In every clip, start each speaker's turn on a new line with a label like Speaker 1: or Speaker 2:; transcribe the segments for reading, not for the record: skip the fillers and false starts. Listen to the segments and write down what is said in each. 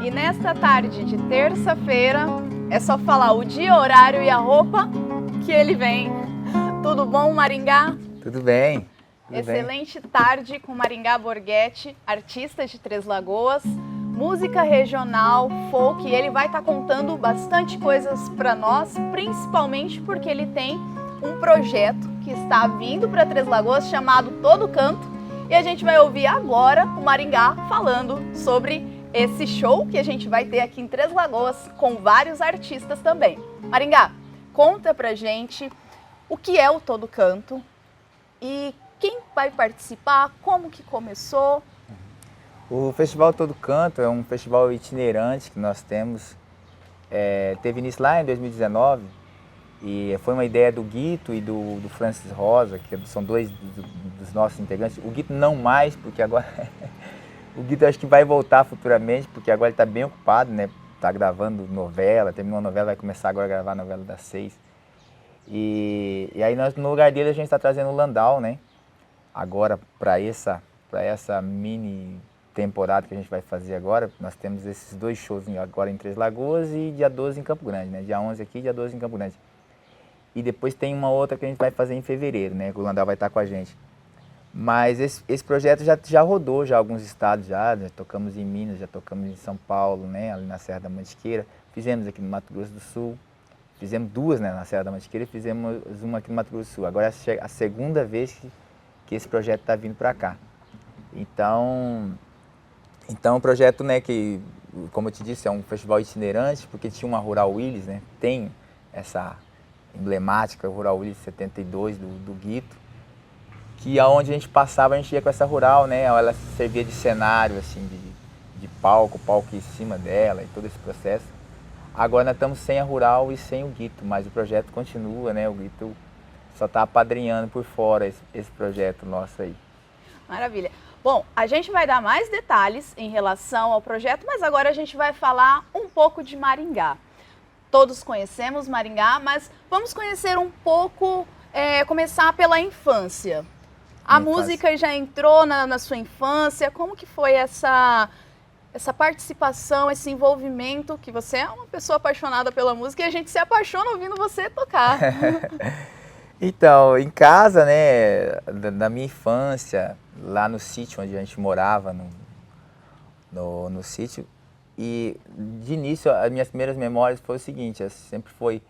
Speaker 1: E nesta tarde de terça-feira, é só falar o dia, horário e a roupa que ele vem. Tudo bom, Maringá?
Speaker 2: Tudo bem.
Speaker 1: Excelente tarde com Maringá Borghetti, artista de Três Lagoas, música regional, folk, e ele vai estar contando bastante coisas para nós, principalmente porque ele tem um projeto que está vindo para Três Lagoas chamado Todo Canto, e a gente vai ouvir agora o Maringá falando sobre esse show que a gente vai ter aqui em Três Lagoas com vários artistas também. Maringá, conta pra gente o que é o Todo Canto e quem vai participar, como que começou?
Speaker 2: O Festival Todo Canto é um festival itinerante que nós temos. Teve início lá em 2019 e foi uma ideia do Guito e do Francis Rosa, que são dois dos nossos integrantes. O Guito não mais, porque agora o Guito acho que vai voltar futuramente, porque agora ele está bem ocupado, né? Está gravando novela, terminou a novela, vai começar agora a gravar a novela das 6. E aí nós, no lugar dele a gente está trazendo o Landau, né? Agora para essa mini temporada que a gente vai fazer agora, nós temos esses dois shows agora em Três Lagoas e dia 12 em Campo Grande, né? Dia 11 aqui, dia 12 em Campo Grande. E depois tem uma outra que a gente vai fazer em fevereiro, né? Que o Landau vai estar com a gente. Mas esse projeto já rodou já alguns estados, já tocamos em Minas, já tocamos em São Paulo, né? Ali na Serra da Mantiqueira, fizemos aqui no Mato Grosso do Sul, fizemos duas, né? Na Serra da Mantiqueira e fizemos uma aqui no Mato Grosso do Sul. Agora é a segunda vez que esse projeto está vindo para cá. Então o projeto, né, que, como eu te disse, é um festival itinerante, porque tinha uma Rural Willys, né, tem essa emblemática Rural Willys 72 do Guito, que aonde a gente passava, a gente ia com essa Rural, né, ela servia de cenário, assim, de palco em cima dela e todo esse processo. Agora nós estamos sem a Rural e sem o Guito, mas o projeto continua, né, o Guito só está apadrinhando por fora esse projeto nosso aí.
Speaker 1: Maravilha. Bom, a gente vai dar mais detalhes em relação ao projeto, mas agora a gente vai falar um pouco de Maringá. Todos conhecemos Maringá, mas vamos conhecer um pouco, começar pela infância. A música já entrou na sua infância, como que foi essa participação, esse envolvimento, que você é uma pessoa apaixonada pela música e a gente se apaixona ouvindo você tocar.
Speaker 2: Então, em casa, né, da minha infância, lá no sítio onde a gente morava, no sítio, e de início as minhas primeiras memórias foi o seguinte, sempre foi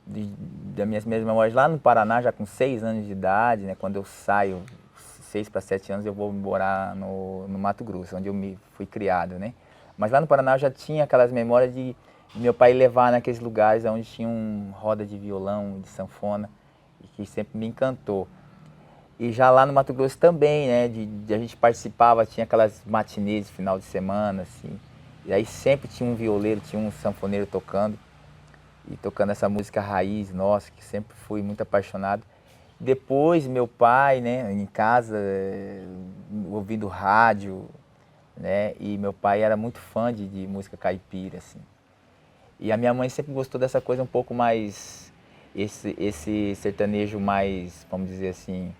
Speaker 2: das minhas primeiras memórias lá no Paraná, já com 6 anos de idade, né, quando eu saio, 6 para 7 anos, eu vou morar no Mato Grosso, onde eu fui criado, né. Mas lá no Paraná eu já tinha aquelas memórias de meu pai levar naqueles lugares onde tinha roda de violão, de sanfona, e que sempre me encantou. E já lá no Mato Grosso também, né, a gente participava, tinha aquelas matinês de final de semana, assim, e aí sempre tinha um violeiro, tinha um sanfoneiro tocando essa música raiz nossa, que sempre fui muito apaixonado. Depois meu pai, né, em casa, ouvindo rádio, né, e meu pai era muito fã de música caipira, assim. E a minha mãe sempre gostou dessa coisa um pouco mais, esse sertanejo mais, vamos dizer assim,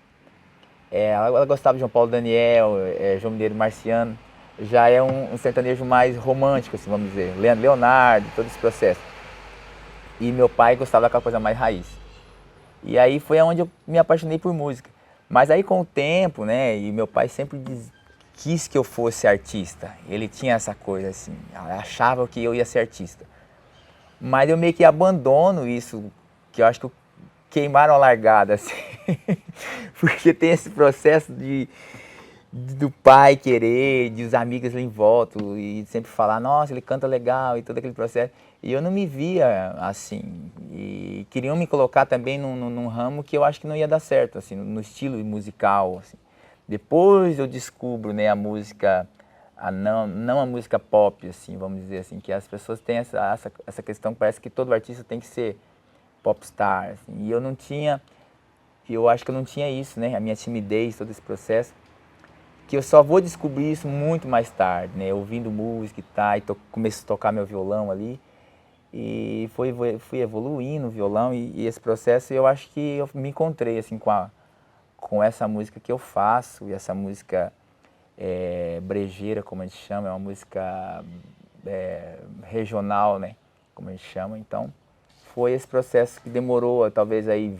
Speaker 2: ela gostava de João Paulo Daniel, João Mineiro Marciano, já é um sertanejo mais romântico, assim, vamos dizer, Leandro Leonardo, todo esse processo. E meu pai gostava daquela coisa mais raiz. E aí foi onde eu me apaixonei por música. Mas aí com o tempo, né, e meu pai sempre quis que eu fosse artista, ele tinha essa coisa assim, achava que eu ia ser artista. Mas eu meio que abandono isso, que eu acho que queimaram a largada, assim, porque tem esse processo do pai querer, de os amigos lá em volta, e sempre falar, nossa, ele canta legal, e todo aquele processo. E eu não me via assim, e queriam me colocar também num ramo que eu acho que não ia dar certo, assim, no estilo musical, assim. Depois eu descubro, né, a música, não a música pop, assim, vamos dizer assim, que as pessoas têm essa questão, parece que todo artista tem que ser popstar, assim, e eu acho que eu não tinha isso, né, a minha timidez, todo esse processo, que eu só vou descobrir isso muito mais tarde, né, ouvindo música e tal, e comecei a tocar meu violão ali, e fui evoluindo o violão, e esse processo eu acho que eu me encontrei, assim, com essa música que eu faço, e essa música brejeira, como a gente chama, é uma música regional, né? Como a gente chama. Então, foi esse processo que demorou talvez aí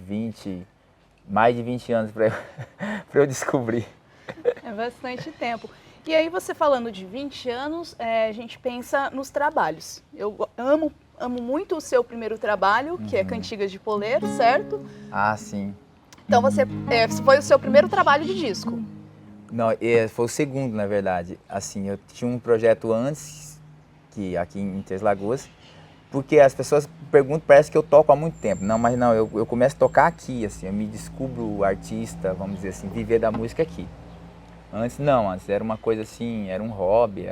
Speaker 2: mais de 20 anos para eu descobrir.
Speaker 1: É bastante tempo. E aí você falando de 20 anos, a gente pensa nos trabalhos. Eu amo muito o seu primeiro trabalho, que é Cantigas de Poleiro, certo?
Speaker 2: Ah, sim.
Speaker 1: Então foi o seu primeiro trabalho de disco.
Speaker 2: Não, foi o segundo, na verdade. Assim, eu tinha um projeto antes, que aqui em Três Lagoas, porque as pessoas perguntam, parece que eu toco há muito tempo. Não, mas não, eu começo a tocar aqui, assim, eu me descubro artista, vamos dizer assim, viver da música aqui. Antes não, antes era uma coisa assim, era um hobby,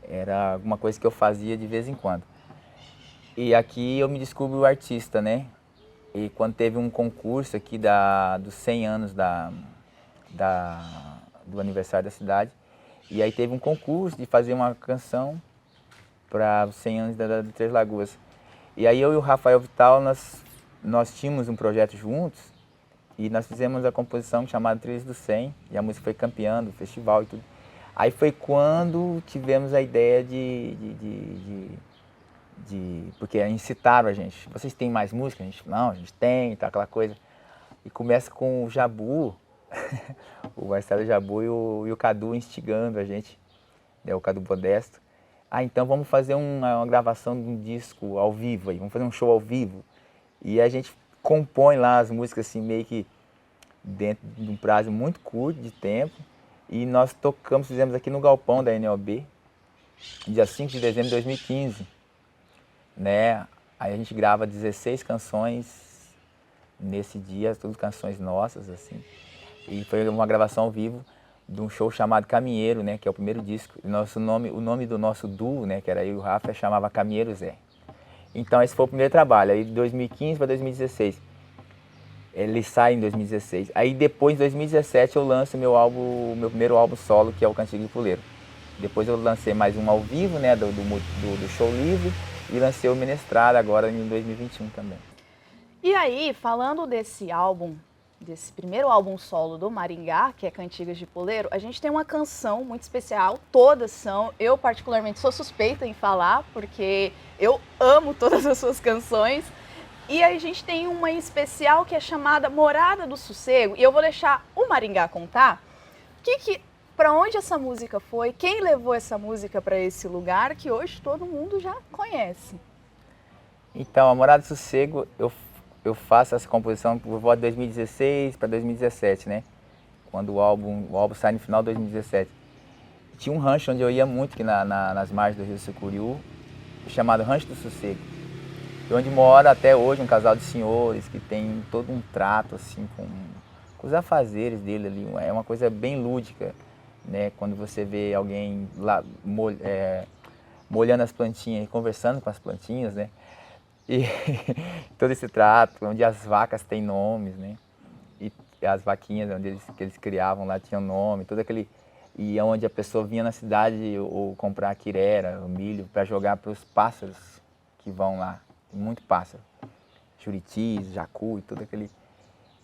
Speaker 2: era alguma coisa que eu fazia de vez em quando. E aqui eu me descubro o artista, né? E quando teve um concurso aqui dos 100 anos do aniversário da cidade, e aí teve um concurso de fazer uma canção para os 100 anos de Três Lagoas. E aí eu e o Rafael Vital, nós tínhamos um projeto juntos, e nós fizemos a composição chamada Trilhas do 100, e a música foi campeã do festival e tudo. Aí foi quando tivemos a ideia porque incitaram a gente. Vocês têm mais música? Não, a gente tem, tá, aquela coisa. E começa com o Jabu, o Marcelo Jabu e o Cadu instigando a gente, né, o Cadu Modesto. Ah, então vamos fazer uma gravação de um disco ao vivo aí, vamos fazer um show ao vivo. E a gente compõe lá as músicas assim meio que dentro de um prazo muito curto de tempo. E nós fizemos aqui no Galpão da NOB, dia 5 de dezembro de 2015. Né? Aí a gente grava 16 canções nesse dia, todas canções nossas, assim. E foi uma gravação ao vivo de um show chamado Caminheiro, né? Que é o primeiro disco. E o nome do nosso duo, né? Que era eu e o Rafa, chamava Caminheiro Zé. Então esse foi o primeiro trabalho, aí de 2015 para 2016. Ele sai em 2016. Aí depois, em 2017, eu lanço meu primeiro álbum solo, que é o Cantigas de Poleiro. Depois eu lancei mais um ao vivo, né, do show livre, e lancei o Menestrada agora em 2021 também.
Speaker 1: E aí, falando desse primeiro álbum solo do Maringá, que é Cantigas de Poleiro, a gente tem uma canção muito especial, todas são, eu particularmente sou suspeita em falar, porque eu amo todas as suas canções, e aí a gente tem uma em especial que é chamada Morada do Sossego, e eu vou deixar o Maringá contar para onde essa música foi, quem levou essa música para esse lugar que hoje todo mundo já conhece.
Speaker 2: Então, a Morada do Sossego, eu faço essa composição por volta de 2016 para 2017, né? Quando o álbum sai no final de 2017. Tinha um rancho onde eu ia muito, aqui nas margens do Rio Sucuriú, chamado Rancho do Sossego. E onde mora até hoje um casal de senhores que tem todo um trato assim com os afazeres dele ali. É uma coisa bem lúdica, né? Quando você vê alguém lá molhando as plantinhas e conversando com as plantinhas, né? E todo esse trato, onde as vacas têm nomes, né? E as vaquinhas que eles criavam lá tinham nome, todo aquele... E onde a pessoa vinha na cidade ou comprar quirera, o milho, para jogar para os pássaros que vão lá. Muito pássaro. Juritis, jacu e tudo aquele...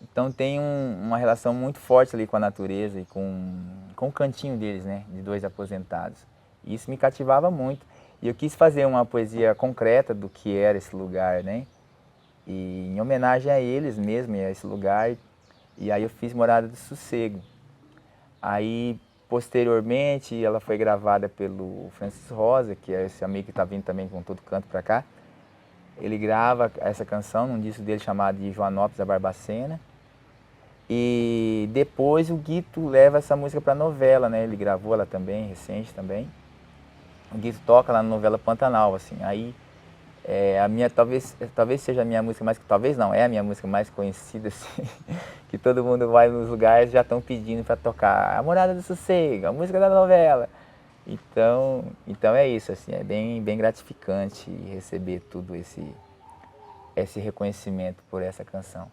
Speaker 2: Então tem uma relação muito forte ali com a natureza e com o cantinho deles, né? De dois aposentados. E isso me cativava muito. E eu quis fazer uma poesia concreta do que era esse lugar, né? E em homenagem a eles mesmo, a esse lugar. E aí eu fiz Morada do Sossego. Aí, posteriormente, ela foi gravada pelo Francis Rosa, que é esse amigo que está vindo também com todo canto para cá. Ele grava essa canção num disco dele chamado de Joanópolis da Barbacena. E depois o Guito leva essa música para a novela, né? Ele gravou ela também, recente também. O Guito toca lá na novela Pantanal, assim. Aí a minha talvez seja a minha música mais, talvez não, é a minha música mais conhecida, assim, que todo mundo vai nos lugares já estão pedindo para tocar a Morada do Sossego, a música da novela. Então é isso, assim, é bem gratificante receber tudo esse reconhecimento por essa canção.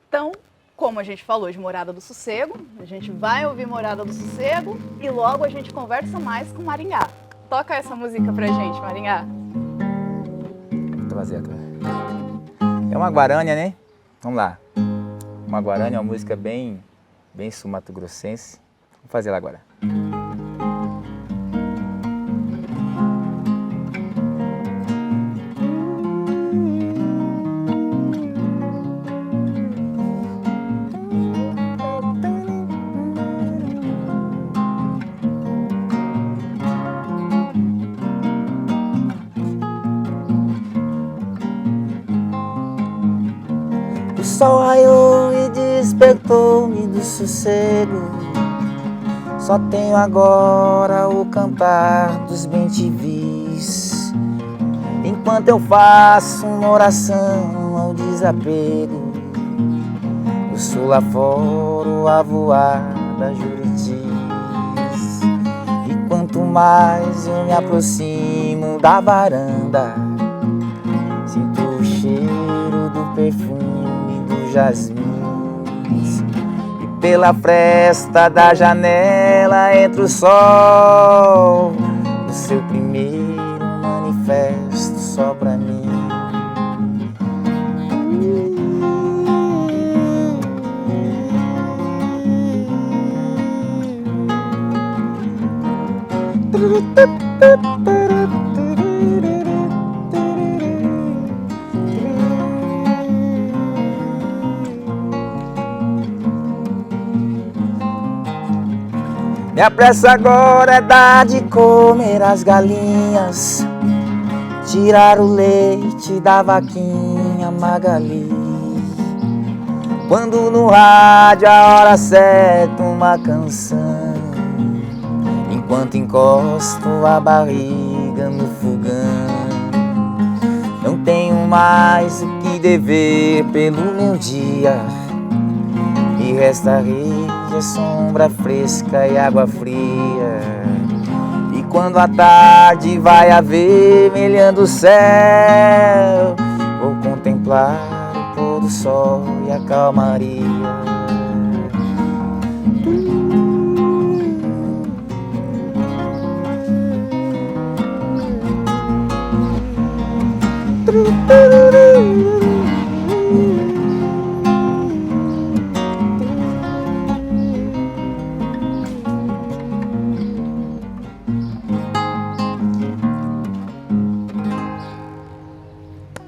Speaker 1: Então, como a gente falou de Morada do Sossego, a gente vai ouvir Morada do Sossego e logo a gente conversa mais com Maringá. Toca essa música pra gente, Maringá.
Speaker 2: É uma guarânia, né? Vamos lá. Uma guarânia é uma música bem sul-mato-grossense. Vamos fazer ela agora. sol raiou e despertou-me do sossego. Só tenho agora o cantar dos bem-te-vis, enquanto eu faço uma oração ao desapego. Eu sou lá fora a voar das juritis, e quanto mais eu me aproximo da varanda, sinto o cheiro do perfume do jasmim. Pela fresta da janela entra o sol, o seu primeiro manifesto só pra mim. Minha pressa agora é dar de comer as galinhas, tirar o leite da vaquinha Magali. Quando no rádio a hora certa uma canção, enquanto encosto a barriga no fogão. Não tenho mais o que dever pelo meu dia, e resta rede, sombra fresca e água fria. E quando a tarde vai avermelhando o céu, vou contemplar o pôr do sol e a calmaria.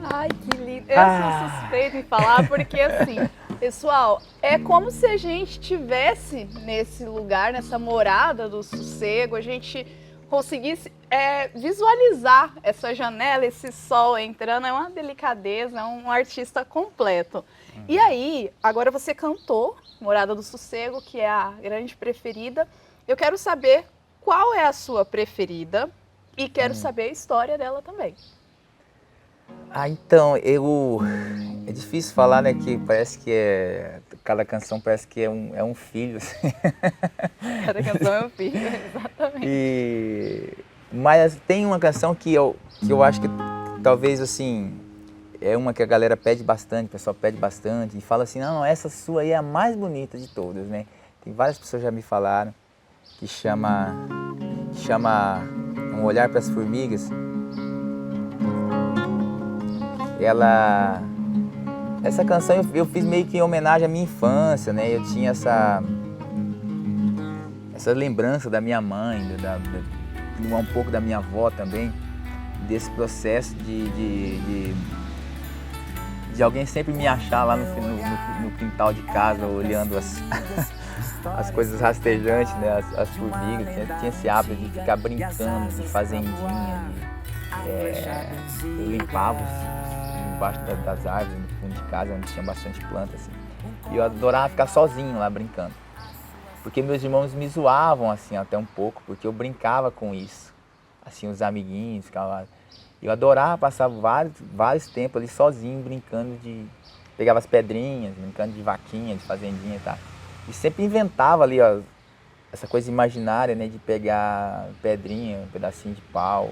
Speaker 1: Ai, que lindo. Eu sou suspeita em falar porque, assim, pessoal, é como se a gente tivesse nesse lugar, nessa morada do sossego, a gente conseguisse visualizar essa janela, esse sol entrando. É uma delicadeza, é um artista completo. E aí, agora você cantou Morada do Sossego, que é a grande preferida. Eu quero saber qual é a sua preferida e quero saber a história dela também.
Speaker 2: Então, é difícil falar, né, que parece que cada canção parece que é um filho, assim.
Speaker 1: Cada canção é um filho, exatamente.
Speaker 2: Mas tem uma canção que eu acho que talvez, assim, é uma que a galera pede bastante, o pessoal pede bastante, e fala assim, não, essa sua aí é a mais bonita de todas, né? Tem várias pessoas que já me falaram, que chama Um Olhar para as Formigas. Essa canção eu fiz meio que em homenagem à minha infância, né? Eu tinha essa lembrança da minha mãe, um pouco da minha avó também, desse processo de alguém sempre me achar lá no quintal de casa, olhando as coisas rastejantes, né? As formigas. Tinha esse hábito de ficar brincando, de fazendinha, eu limpava embaixo das árvores, no fundo de casa, onde tinha bastante planta, assim. E eu adorava ficar sozinho lá brincando. Porque meus irmãos me zoavam, assim, até um pouco, porque eu brincava com isso. Assim, os amiguinhos ficavam... Eu adorava passar vários tempos ali sozinho, brincando pegava as pedrinhas, brincando de vaquinha, de fazendinha e tal. E sempre inventava ali, ó, essa coisa imaginária, né, de pegar pedrinha, um pedacinho de pau,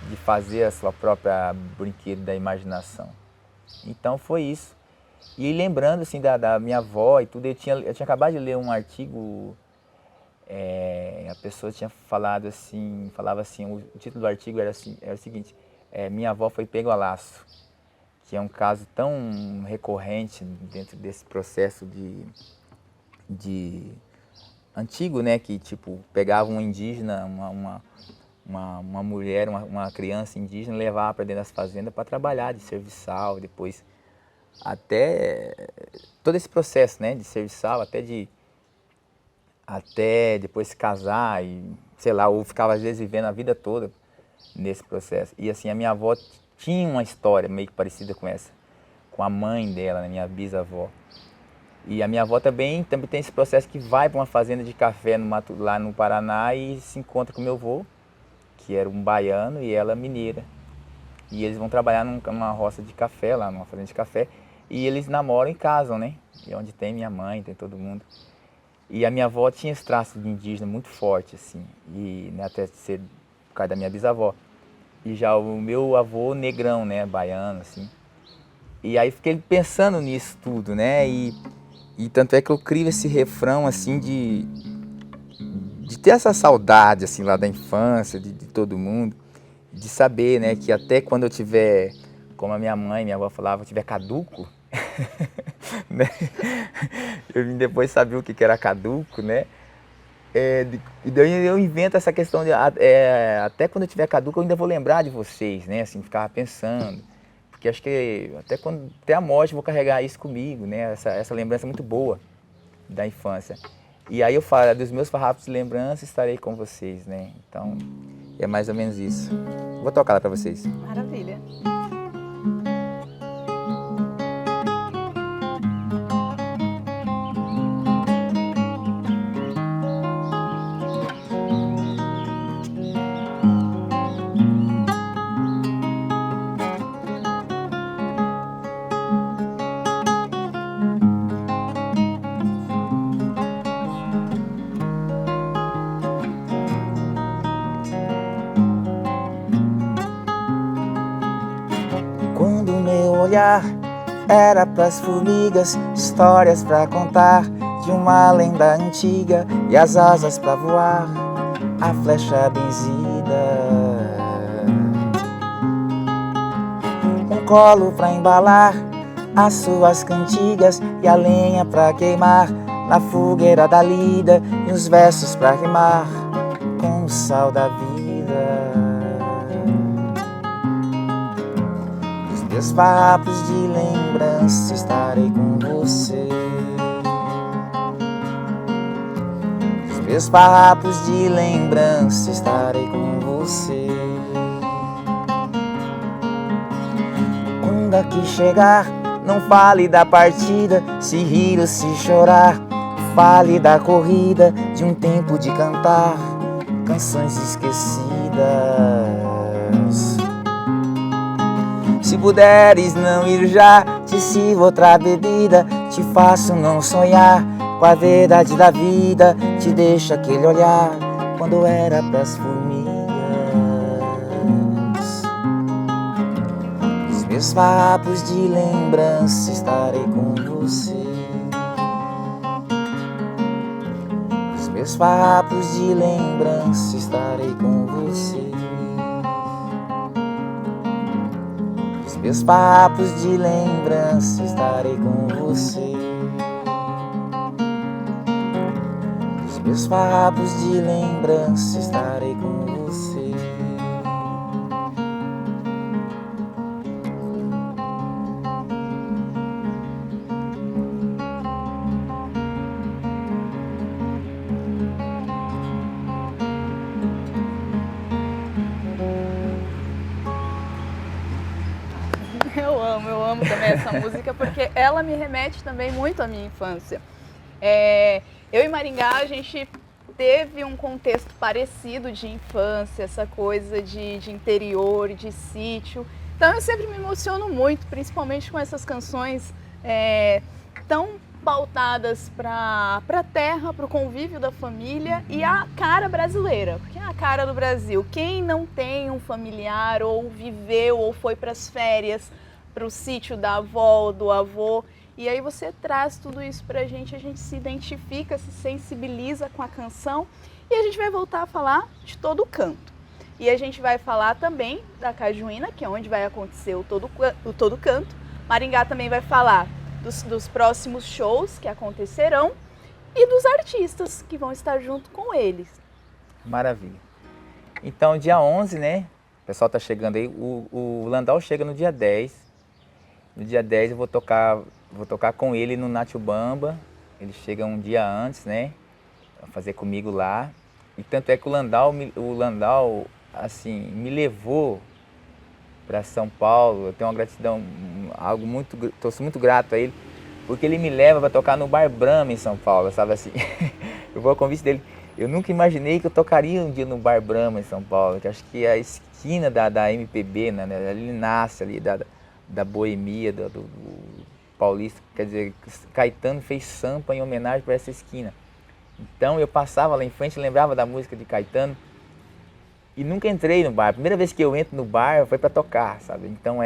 Speaker 2: de fazer a sua própria brinquedo da imaginação. Então foi isso. E lembrando assim da minha avó e tudo, eu tinha acabado de ler um artigo, a pessoa tinha falava assim, o título do artigo era o seguinte, minha avó foi pego a laço, que é um caso tão recorrente dentro desse processo de antigo, né, que tipo pegava um indígena, uma mulher, uma criança indígena, levava para dentro das fazendas para trabalhar de serviçal, depois até todo esse processo, né, de serviçal, até depois se casar e sei lá, ou ficava às vezes vivendo a vida toda nesse processo. E assim, a minha avó tinha uma história meio que parecida com essa. com a mãe dela, né, minha bisavó. E a minha avó também tem esse processo que vai para uma fazenda de café no mato, lá no Paraná e se encontra com meu avô, que era um baiano e ela mineira. E eles vão trabalhar numa roça de café, lá numa fazenda de café, e eles namoram e casam, né? E onde tem minha mãe, tem todo mundo. E a minha avó tinha esse traço de indígena muito forte, assim, e né, até ser por causa da minha bisavó. E já o meu avô negrão, né, baiano, assim. E aí fiquei pensando nisso tudo, né? E tanto é que eu crio esse refrão, assim, de ter essa saudade, assim, lá da infância, de todo mundo. De saber, né, que até quando eu tiver, como a minha mãe, minha avó falava, eu tiver caduco, né? Eu vim depois saber o que era caduco, né? E daí eu invento essa questão de até quando eu tiver caduco eu ainda vou lembrar de vocês, né? Assim, ficava pensando. Porque acho que até a morte eu vou carregar isso comigo, né? Essa lembrança muito boa da infância. E aí eu falo, dos meus farrapos de lembrança estarei com vocês, né? Então, é mais ou menos isso. Vou tocar lá pra vocês.
Speaker 1: Maravilha.
Speaker 2: Quando meu olhar era pras formigas, histórias pra contar de uma lenda antiga e as asas pra voar, a flecha benzida, um colo pra embalar as suas cantigas e a lenha pra queimar na fogueira da lida e os versos pra rimar com o sal da vida. Meus farrapos de lembrança estarei com você. Os meus farrapos de lembrança estarei com você. Quando aqui chegar, não fale da partida, se rir ou se chorar. Fale da corrida, de um tempo de cantar canções esquecidas. Se puderes não ir já, te sirvo outra bebida, te faço não sonhar com a verdade da vida, te deixo aquele olhar quando eu era pras formigas. Os meus farrapos de lembrança estarei com você. Os meus farrapos de lembrança estarei com você. Meus farrapos de lembrança estarei com você. Os meus farrapos de lembrança estarei com você.
Speaker 1: Eu amo também essa música porque ela me remete também muito à minha infância. Eu e Maringá, a gente teve um contexto parecido de infância, essa coisa de interior, de sítio. Então eu sempre me emociono muito, principalmente com essas canções tão pautadas para a terra, para o convívio da família e a cara brasileira, porque é a cara do Brasil. Quem não tem um familiar ou viveu ou foi para as férias, para o sítio da avó ou do avô, e aí você traz tudo isso para a gente se identifica, se sensibiliza com a canção e a gente vai voltar a falar de Todo o Canto. E a gente vai falar também da Cajuína, que é onde vai acontecer o Todo Canto. Maringá também vai falar dos próximos shows que acontecerão e dos artistas que vão estar junto com eles.
Speaker 2: Maravilha. Então, dia 11, né? O pessoal tá chegando aí. O Landau chega no dia 10. No dia 10 eu vou tocar com ele no Natiubamba. Ele chega um dia antes, né? Vai fazer comigo lá. E tanto é que o Landau assim, me levou para São Paulo. Eu tenho uma gratidão, sou muito grato a ele, porque ele me leva para tocar no Bar Brahma em São Paulo, sabe assim? Eu vou ao convite dele. Eu nunca imaginei que eu tocaria um dia no Bar Brahma em São Paulo, que acho que é a esquina da MPB, né? Ali nasce ali da boemia, do paulista, quer dizer, Caetano fez Sampa em homenagem para essa esquina. Então eu passava lá em frente, lembrava da música de Caetano e nunca entrei no bar. A primeira vez que eu entro no bar foi para tocar, sabe? Então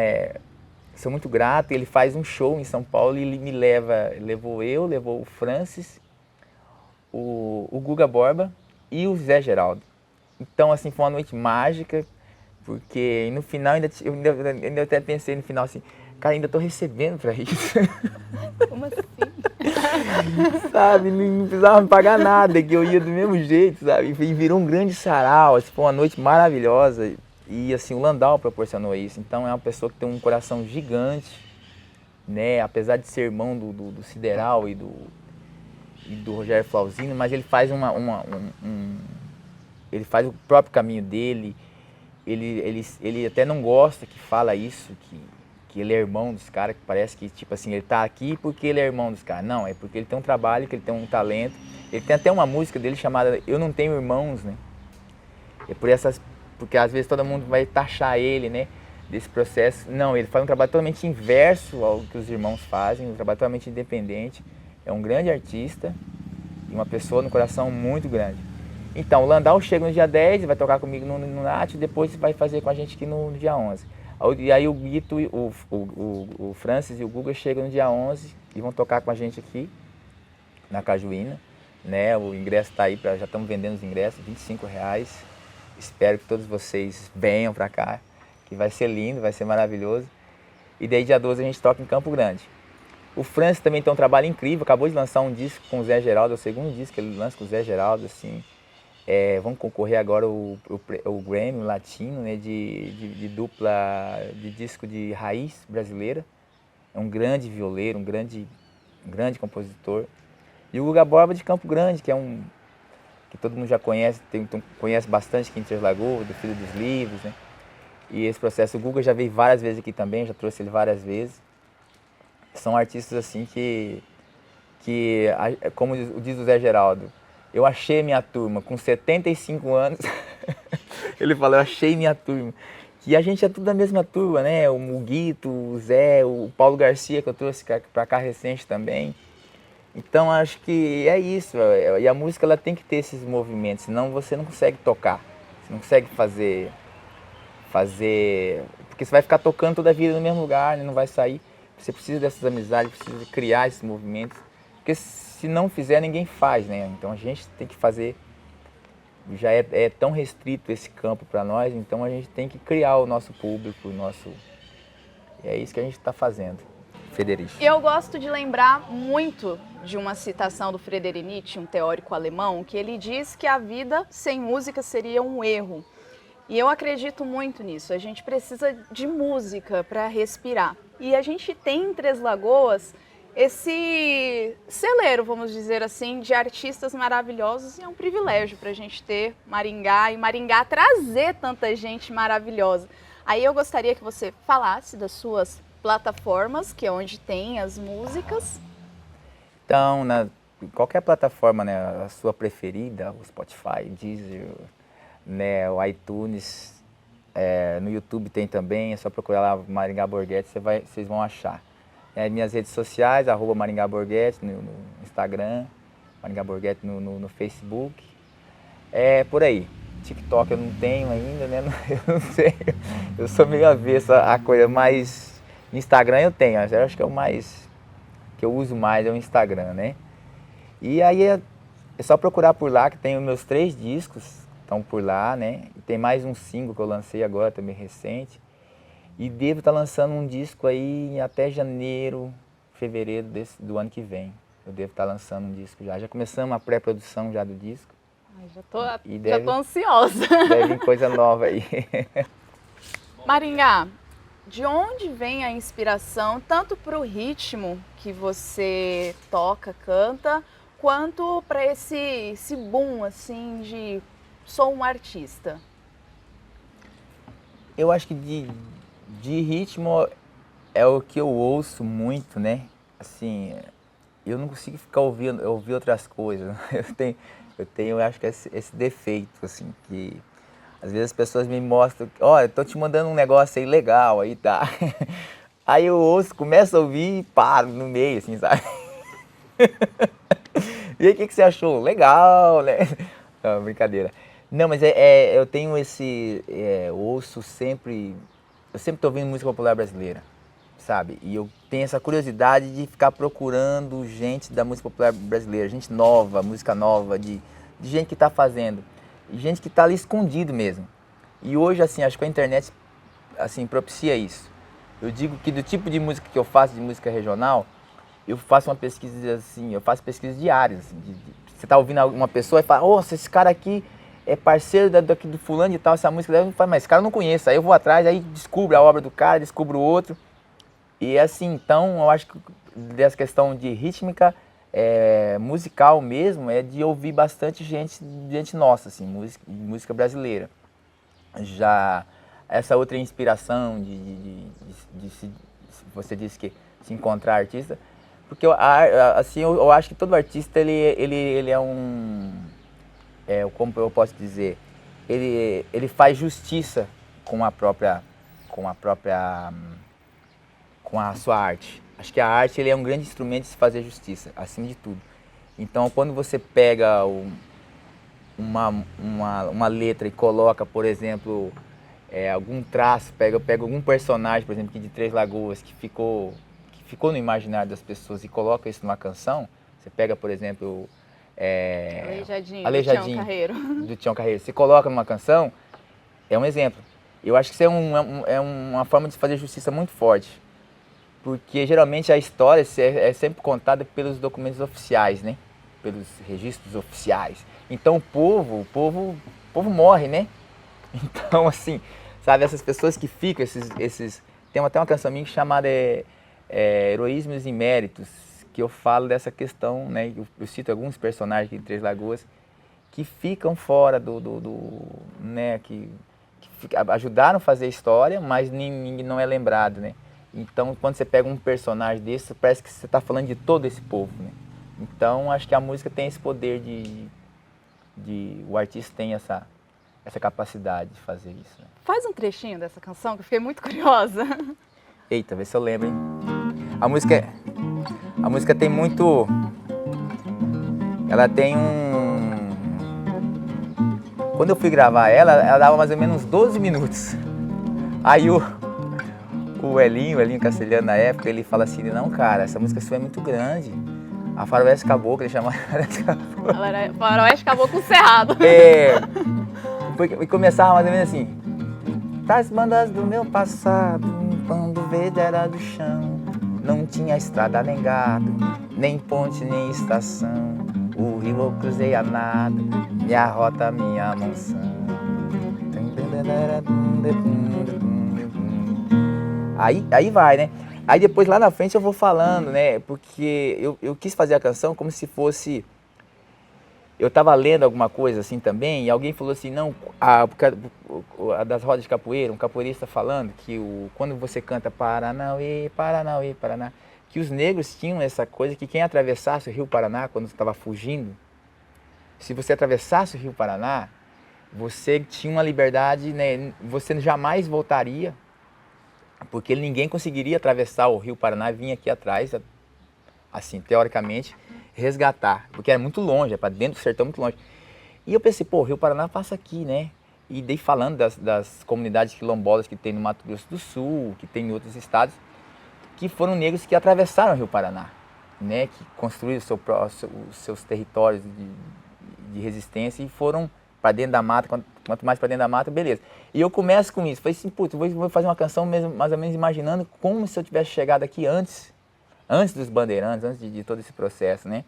Speaker 2: sou muito grato. Ele faz um show em São Paulo e ele levou o Francis, o Guga Borba e o Zé Geraldo. Então assim, foi uma noite mágica, porque no final ainda até pensei no final assim, cara, ainda tô recebendo pra isso.
Speaker 1: Como assim?
Speaker 2: Sabe, não precisava me pagar nada, que eu ia do mesmo jeito, sabe? E virou um grande sarau, assim, foi uma noite maravilhosa. E assim, o Landau proporcionou isso. Então é uma pessoa que tem um coração gigante, né? Apesar de ser irmão do Sideral e do Rogério Flauzino, mas ele faz ele faz o próprio caminho dele. Ele até não gosta que fala isso, que ele é irmão dos caras, que parece que, tipo assim, ele tá aqui porque ele é irmão dos caras. Não, é porque ele tem um trabalho, que ele tem um talento. Ele tem até uma música dele chamada Eu Não Tenho Irmãos, né? É porque às vezes todo mundo vai taxar ele, né, desse processo. Não, ele faz um trabalho totalmente inverso ao que os irmãos fazem, um trabalho totalmente independente. É um grande artista e uma pessoa no coração muito grande. Então, o Landau chega no dia 10, vai tocar comigo no NAT, e depois vai fazer com a gente aqui no dia 11. E aí o Guito, o Francis e o Guga chegam no dia 11 e vão tocar com a gente aqui na Cajuína, né? O ingresso está aí, já estamos vendendo os ingressos, R$25. Espero que todos vocês venham para cá, que vai ser lindo, vai ser maravilhoso. E daí dia 12 a gente toca em Campo Grande. O Francis também tem um trabalho incrível, acabou de lançar um disco com o Zé Geraldo, é o segundo disco que ele lança com o Zé Geraldo, assim. Vamos concorrer agora o Grammy Latino, né, de dupla de disco de raiz brasileira. É um grande violeiro, um grande compositor. E o Guga Borba de Campo Grande, que todo mundo já conhece, conhece bastante aqui em Três Lagoas, do Filho dos Livros, né? E esse processo, o Guga já veio várias vezes aqui também, já trouxe ele várias vezes. São artistas assim que como diz o Zé Geraldo, eu achei minha turma, com 75 anos, ele falou, eu achei minha turma. Que a gente é tudo da mesma turma, né? O Muguito, o Zé, o Paulo Garcia, que eu trouxe pra cá recente também. Então acho que é isso, e a música ela tem que ter esses movimentos, senão você não consegue tocar, você não consegue fazer, porque você vai ficar tocando toda a vida no mesmo lugar, né? Não vai sair. Você precisa dessas amizades, precisa criar esses movimentos, porque se não fizer, ninguém faz, né? Então a gente tem que fazer, já é tão restrito esse campo para nós, então a gente tem que criar o nosso público, e é isso que a gente está fazendo. Friedrich.
Speaker 1: Eu gosto de lembrar muito de uma citação do Friedrich Nietzsche, um teórico alemão, que ele diz que a vida sem música seria um erro. E eu acredito muito nisso, a gente precisa de música para respirar. E a gente tem em Três Lagoas esse celeiro, vamos dizer assim, de artistas maravilhosos, e é um privilégio para a gente ter Maringá e Maringá trazer tanta gente maravilhosa. Aí eu gostaria que você falasse das suas plataformas, que é onde tem as músicas.
Speaker 2: Então, qualquer plataforma, né, a sua preferida, o Spotify, Deezer, né, o iTunes, no YouTube tem também, é só procurar lá Maringá Borghetti, vocês vão achar. Minhas redes sociais, @Maringá Borghetti no Instagram, Maringá Borghetti no Facebook. Por aí. TikTok eu não tenho ainda, né? Eu não sei. Eu sou meio avesso a coisa, mas Instagram eu tenho. Eu acho que é o mais que eu uso mais, é o Instagram, né? E aí é só procurar por lá, que tem os meus 3 discos, estão por lá, né? E tem mais um single que eu lancei agora, também recente. E devo estar lançando um disco aí até janeiro, fevereiro do ano que vem. Eu devo estar lançando um disco já. Já começamos a pré-produção já do disco.
Speaker 1: Ai, já tô ansiosa.
Speaker 2: Deve vir coisa nova aí.
Speaker 1: Maringá, de onde vem a inspiração, tanto para o ritmo que você toca, canta, quanto para esse boom, assim, de sou um artista?
Speaker 2: Eu acho que De ritmo é o que eu ouço muito, né? Assim, eu não consigo ficar ouvir outras coisas. Eu acho que esse defeito, assim, que às vezes as pessoas me mostram, olha, tô te mandando um negócio aí legal, aí tá. Aí eu ouço, começo a ouvir e paro no meio, assim, sabe? E aí, o que você achou? Legal, né? Não, brincadeira. Não, mas eu tenho ouço sempre, eu sempre tô ouvindo música popular brasileira, sabe? E eu tenho essa curiosidade de ficar procurando gente da música popular brasileira, gente nova, música nova, de gente que tá fazendo, e gente que tá ali escondido mesmo. E hoje, assim, acho que a internet, assim, propicia isso. Eu digo que do tipo de música que eu faço, de música regional, eu faço uma pesquisa assim, eu faço pesquisas diárias. Assim, você tá ouvindo alguma pessoa e fala, nossa, esse cara aqui é parceiro daqui do fulano e tal, essa música dela, mas esse cara eu não conheço. Aí eu vou atrás, aí descubro a obra do cara, descubro outro. E assim, então, eu acho que dessa questão de rítmica, musical mesmo, é de ouvir bastante gente nossa, assim, música brasileira. Já essa outra inspiração você disse que se encontrar artista, porque assim, eu acho que todo artista ele é como eu posso dizer, ele faz justiça com a própria com a própria com a sua arte. Acho que a arte ele é um grande instrumento de se fazer justiça, acima de tudo. Então, quando você pega uma letra e coloca, por exemplo, algum traço, pega algum personagem, por exemplo, aqui de Três Lagoas, que ficou no imaginário das pessoas e coloca isso numa canção, você pega, por exemplo,
Speaker 1: Aleijadinho, do Tião Carreiro.
Speaker 2: Do Tião Carreiro. Você coloca numa canção, é um exemplo. Eu acho que isso é uma forma de fazer justiça muito forte. Porque geralmente a história é sempre contada pelos documentos oficiais, né? Pelos registros oficiais. Então o povo morre, né? Então, assim, sabe, essas pessoas que ficam, tem até uma canção minha chamada Heroísmos e Méritos, que eu falo dessa questão, né? Eu cito alguns personagens aqui de Três Lagoas que ficam fora né? Que ajudaram a fazer a história, mas ninguém não é lembrado, né? Então, quando você pega um personagem desse, parece que você está falando de todo esse povo, né? Então, acho que a música tem esse poder o artista tem essa capacidade de fazer isso, né?
Speaker 1: Faz um trechinho dessa canção que eu fiquei muito curiosa.
Speaker 2: Eita, vê se eu lembro, hein? A música tem muito... Ela tem Quando eu fui gravar ela dava mais ou menos 12 minutos. Aí o Elinho Castelhano na época, ele fala assim, não, cara, essa música sua é muito grande. A Faroeste Caboclo, ele chamava Faroeste Caboclo.
Speaker 1: Faroeste Caboclo Cerrado.
Speaker 2: E começava mais ou menos assim. Das bandas do meu passado, quando o verde era do chão, não tinha estrada nem gado, nem ponte nem estação. O rio eu cruzei a nado, minha rota, minha mansão. Aí vai, né? Aí depois lá na frente eu vou falando, né? Porque eu quis fazer a canção como se fosse... Eu estava lendo alguma coisa assim também e alguém falou assim, não, das rodas de capoeira, um capoeirista falando que quando você canta Paranauê, Paranauê, Paraná, que os negros tinham essa coisa que quem atravessasse o Rio Paraná quando estava fugindo, se você atravessasse o Rio Paraná, você tinha uma liberdade, né? Você jamais voltaria, porque ninguém conseguiria atravessar o Rio Paraná e vir aqui atrás, assim, teoricamente, resgatar, porque era muito longe, é para dentro do sertão, muito longe. E eu pensei, pô, o Rio Paraná passa aqui, né? E daí falando das comunidades quilombolas que tem no Mato Grosso do Sul, que tem em outros estados, que foram negros que atravessaram o Rio Paraná, né? Que construíram os seus territórios de resistência e foram para dentro da mata, quanto mais para dentro da mata, beleza. E eu começo com isso, falei assim, putz, vou fazer uma canção mesmo, mais ou menos imaginando como se eu tivesse chegado aqui antes dos bandeirantes, antes de todo esse processo, né?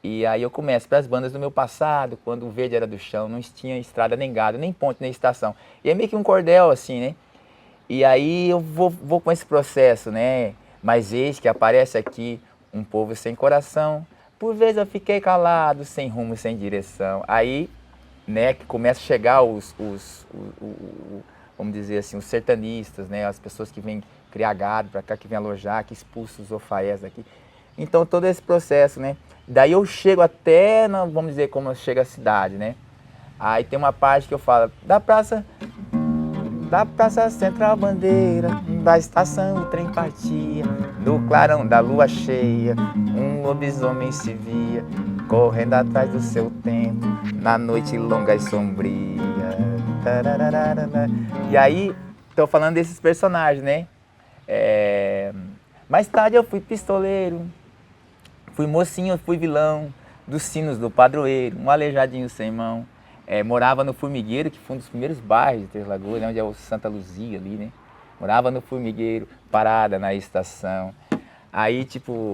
Speaker 2: E aí eu começo para as bandas do meu passado, quando o verde era do chão, não tinha estrada nem gado, nem ponte, nem estação. E é meio que um cordel assim, né? E aí eu vou com esse processo, né? Mas eis que aparece aqui um povo sem coração, por vezes eu fiquei calado, sem rumo, sem direção. Aí, né, que começa a chegar vamos dizer assim, os sertanistas, né? As pessoas que vêm criar gado para cá, que vêm alojar, que expulsam os ofaés daqui. Então, todo esse processo, né? Daí eu chego até, vamos dizer, como chega a cidade, né? Aí tem uma parte que eu falo, da Praça Central Bandeira, da estação o trem partia, do clarão da lua cheia, um lobisomem se via, correndo atrás do seu tempo, na noite longa e sombria. E aí, tô falando desses personagens, né? Mais tarde eu fui pistoleiro, fui mocinho, fui vilão, dos sinos do padroeiro, um aleijadinho sem mão. Morava no Formigueiro, que foi um dos primeiros bairros de Três Lagoas, né, onde é o Santa Luzia ali, né? Morava no Formigueiro, parada na estação. Aí, tipo,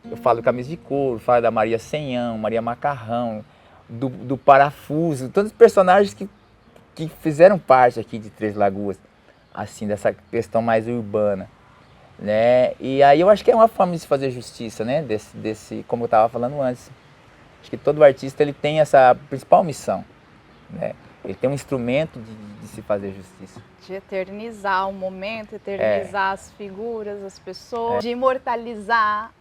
Speaker 2: eu falo Camisa de Couro, falo da Maria Senhão, Maria Macarrão, do Parafuso, todos os personagens que fizeram parte aqui de Três Lagoas, assim, dessa questão mais urbana, né? E aí eu acho que é uma forma de se fazer justiça, né? Desse, como eu estava falando antes. Acho que todo artista ele tem essa principal missão, né? Ele tem um instrumento de se fazer justiça. De
Speaker 1: eternizar o momento, eternizar as figuras, as pessoas, de imortalizar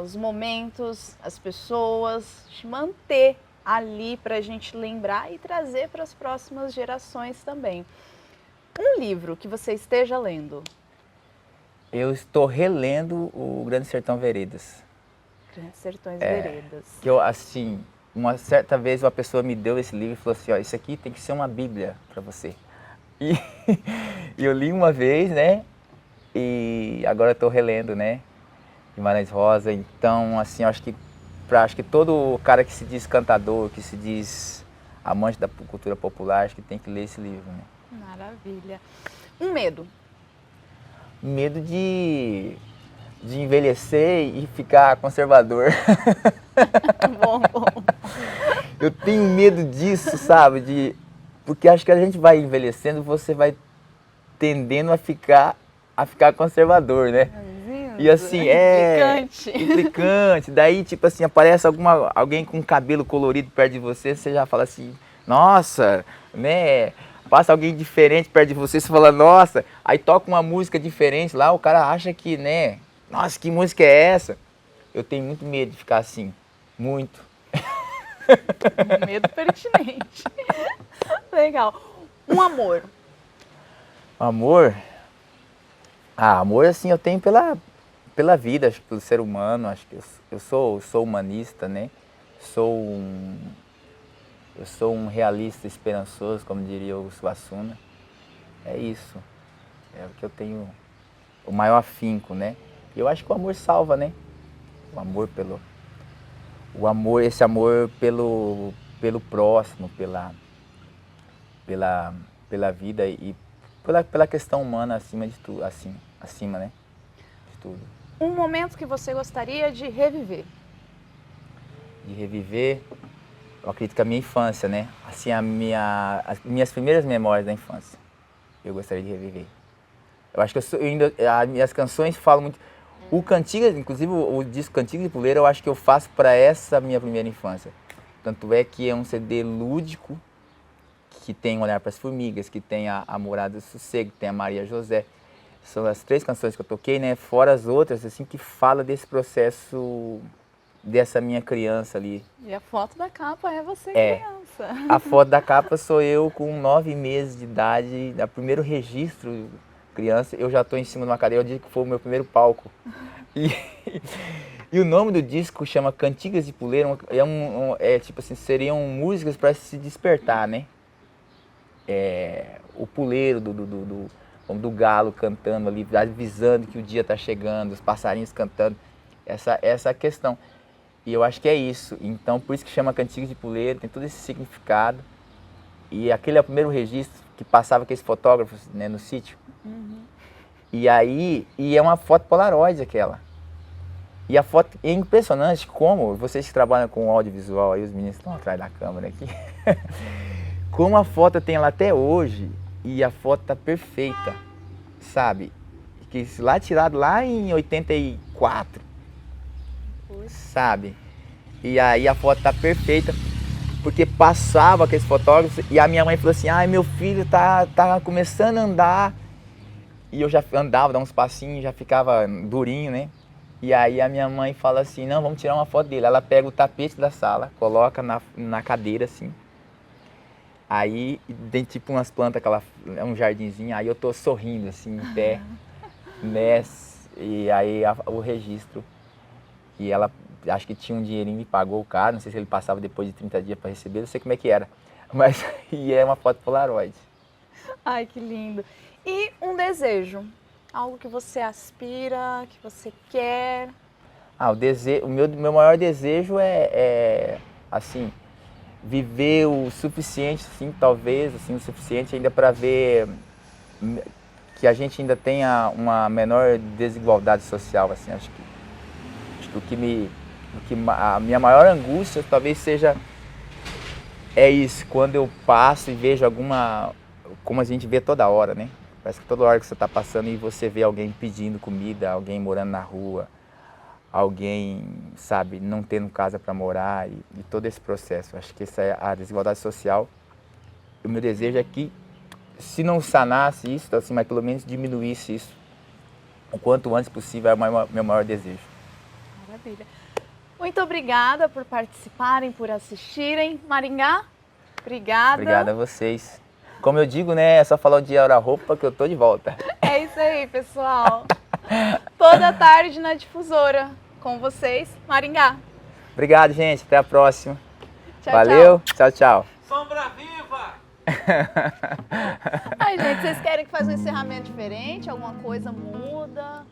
Speaker 1: os momentos, as pessoas, de manter ali para a gente lembrar e trazer para as próximas gerações também. Um livro que você esteja lendo?
Speaker 2: Eu estou relendo o Grande Sertão Veredas.
Speaker 1: Grandes Sertões Veredas.
Speaker 2: Que eu, assim, uma certa vez uma pessoa me deu esse livro e falou assim, ó, isso aqui tem que ser uma bíblia para você. E eu li uma vez, né? E agora eu estou relendo, né? Guimarães Rosa. Então, assim, acho que todo cara que se diz cantador, que se diz amante da cultura popular, acho que tem que ler esse livro, né?
Speaker 1: Maravilha. Um medo?
Speaker 2: Medo de envelhecer e ficar conservador.
Speaker 1: Bom.
Speaker 2: Eu tenho medo disso, sabe? Porque acho que a gente vai envelhecendo, você vai tendendo a ficar conservador, né? E assim, implicante. Daí, tipo assim, aparece alguém com cabelo colorido perto de você, você já fala assim, nossa, né? Passa alguém diferente perto de você, você fala, nossa. Aí toca uma música diferente lá, o cara acha que, né? Nossa, que música é essa? Eu tenho muito medo de ficar assim, muito.
Speaker 1: Um medo pertinente. Legal. Um amor?
Speaker 2: Amor? Amor, assim, eu tenho pela vida, acho que pelo ser humano, acho que eu sou humanista, né? Eu sou um realista esperançoso, como diria o Suassuna. É isso. É o que eu tenho, o maior afinco, né? E eu acho que o amor salva, né? Esse amor pelo próximo, pela vida e pela questão humana acima de tudo, assim, acima, né? De tudo.
Speaker 1: Um momento que você gostaria de reviver?
Speaker 2: De reviver, eu acredito que a minha infância, né? Assim, as minhas primeiras memórias da infância, eu gostaria de reviver. Eu acho que as minhas canções falam muito. O Cantigas, inclusive o disco Cantigas de Puleiro, eu acho que eu faço para essa minha primeira infância. Tanto é que é um CD lúdico, que tem Olhar para as Formigas, que tem a Morada do Sossego, que tem a Maria José. São as 3 canções que eu toquei, né? Fora as outras, assim, que fala desse processo dessa minha criança ali.
Speaker 1: E a foto da capa é você criança.
Speaker 2: A foto da capa sou eu com 9 meses de idade, o primeiro registro criança, eu já estou em cima de uma cadeira, eu disse que foi o meu primeiro palco. E o nome do disco chama Cantigas de Puleiro, tipo assim, seriam músicas para se despertar, né? O puleiro do galo cantando ali, avisando que o dia está chegando, os passarinhos cantando, essa questão. E eu acho que é isso, então por isso que chama Cantigas de Puleiro, tem todo esse significado. E aquele é o primeiro registro que passava aqueles fotógrafos, né, no sítio.
Speaker 1: Uhum.
Speaker 2: E é uma foto Polaroid aquela. E a foto é impressionante como, vocês que trabalham com audiovisual, aí os meninos estão atrás da câmera aqui, como a foto tem ela até hoje e a foto tá perfeita, sabe? Que lá tirado lá em 84, sabe? E aí a foto tá perfeita. porque passava aqueles fotógrafos e a minha mãe falou assim, ai, meu filho tá começando a andar. E eu já andava, dava uns passinhos, já ficava durinho, né? E aí a minha mãe fala assim, não, vamos tirar uma foto dele. Ela pega o tapete da sala, coloca na cadeira assim. Aí tem tipo umas plantas, é um jardinzinho, aí eu tô sorrindo assim, em pé, né? E aí o registro. E ela, acho que tinha um dinheirinho, me pagou o cara, não sei se ele passava depois de 30 dias para receber, não sei como é que era. Mas e é uma foto Polaroid.
Speaker 1: Ai, que lindo. E um desejo? Algo que você aspira, que você quer?
Speaker 2: O meu maior desejo assim, viver o suficiente, assim, talvez, assim, o suficiente ainda para ver que a gente ainda tenha uma menor desigualdade social, assim, acho que a minha maior angústia talvez seja isso, quando eu passo e vejo como a gente vê toda hora, né? Parece que toda hora que você está passando e você vê alguém pedindo comida, alguém morando na rua, alguém, sabe, não tendo casa para morar e todo esse processo. Acho que essa é a desigualdade social. O meu desejo é que, se não sanasse isso, assim, mas pelo menos diminuísse isso o quanto antes possível, é o meu maior desejo.
Speaker 1: Maravilha. Muito obrigada por participarem, por assistirem. Maringá, obrigada.
Speaker 2: Obrigado a vocês. Como eu digo, né, é só falar o dia, hora, roupa que eu tô de volta.
Speaker 1: É isso aí, pessoal. Toda tarde na Difusora. Com vocês, Maringá.
Speaker 2: Obrigado, gente. Até a próxima.
Speaker 1: Tchau,
Speaker 2: Valeu. Tchau, tchau.
Speaker 3: Sombra viva!
Speaker 1: Ai, gente, vocês querem que faça um encerramento diferente? Alguma coisa muda?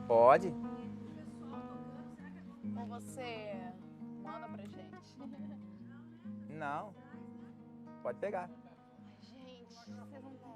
Speaker 2: Pode?
Speaker 1: Ou você manda pra gente?
Speaker 2: Não. Pode pegar.
Speaker 1: Gente, vocês não estão